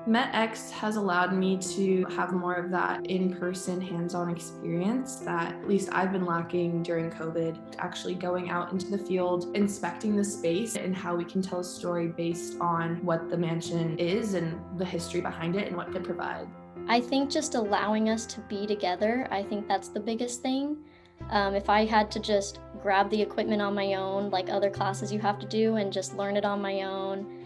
METX has allowed me to have more of that in-person, hands-on experience that at least I've been lacking during COVID. Actually going out into the field, inspecting the space and how we can tell a story based on what the mansion is and the history behind it and what it could provide. I think just allowing us to be together, I think that's the biggest thing. If I had to just grab the equipment on my own, like other classes you have to do, and just learn it on my own,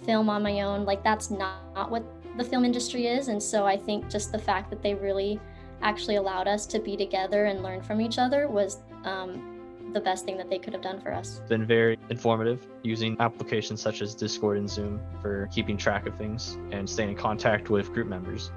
film on my own, like that's not what the film industry is. And so I think just the fact that they really actually allowed us to be together and learn from each other was the best thing that they could have done for us. It's been very informative using applications such as Discord and Zoom for keeping track of things and staying in contact with group members.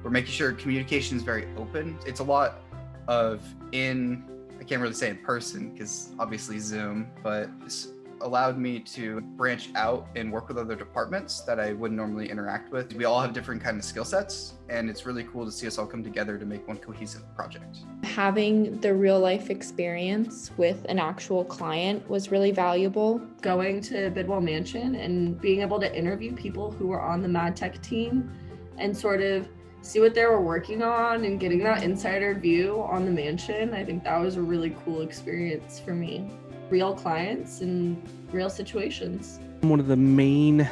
We're making sure communication is very open. It's a lot of I can't really say in person because obviously Zoom, but it's allowed me to branch out and work with other departments that I wouldn't normally interact with. We all have different kind of skill sets, and it's really cool to see us all come together to make one cohesive project. Having the real life experience with an actual client was really valuable. Going to Bidwell Mansion and being able to interview people who were on the MADT team and sort of see what they were working on and getting that insider view on the mansion, I think that was a really cool experience for me. Real clients and real situations. One of the main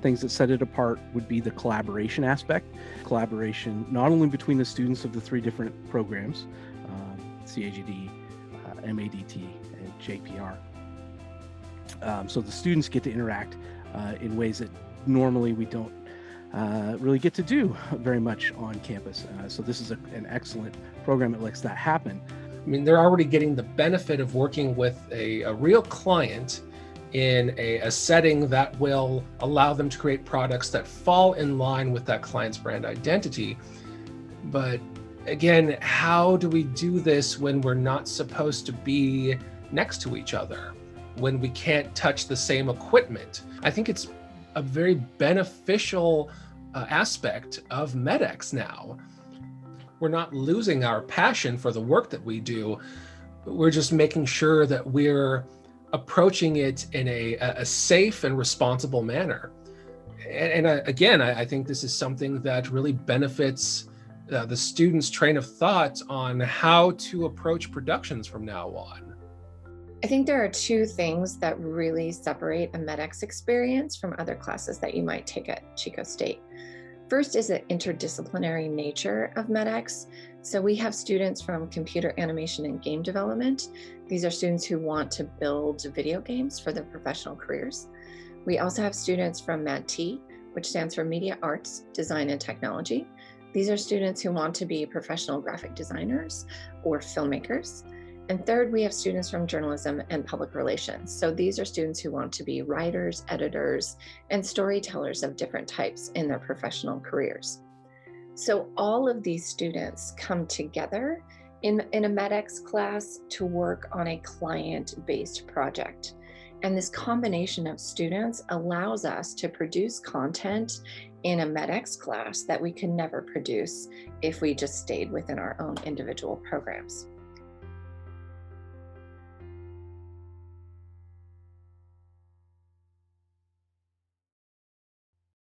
things that set it apart would be the collaboration aspect. Collaboration not only between the students of the three different programs, CAGD, MADT, and JPR. So the students get to interact in ways that normally we don't really get to do very much on campus. So this is an excellent program that lets that happen. I mean, they're already getting the benefit of working with a real client in a setting that will allow them to create products that fall in line with that client's brand identity. But again, how do we do this when we're not supposed to be next to each other, when we can't touch the same equipment? I think it's a very beneficial aspect of METX now. We're not losing our passion for the work that we do. We're just making sure that we're approaching it in a safe and responsible manner. And again, I think this is something that really benefits the students' train of thought on how to approach productions from now on. I think there are two things that really separate a METX experience from other classes that you might take at Chico State. First is the interdisciplinary nature of METX. So we have students from computer animation and game development. These are students who want to build video games for their professional careers. We also have students from MADT, which stands for Media Arts, Design and Technology. These are students who want to be professional graphic designers or filmmakers. And third, we have students from journalism and public relations. So these are students who want to be writers, editors, and storytellers of different types in their professional careers. So all of these students come together in a METX class to work on a client-based project. And this combination of students allows us to produce content in a METX class that we could never produce if we just stayed within our own individual programs.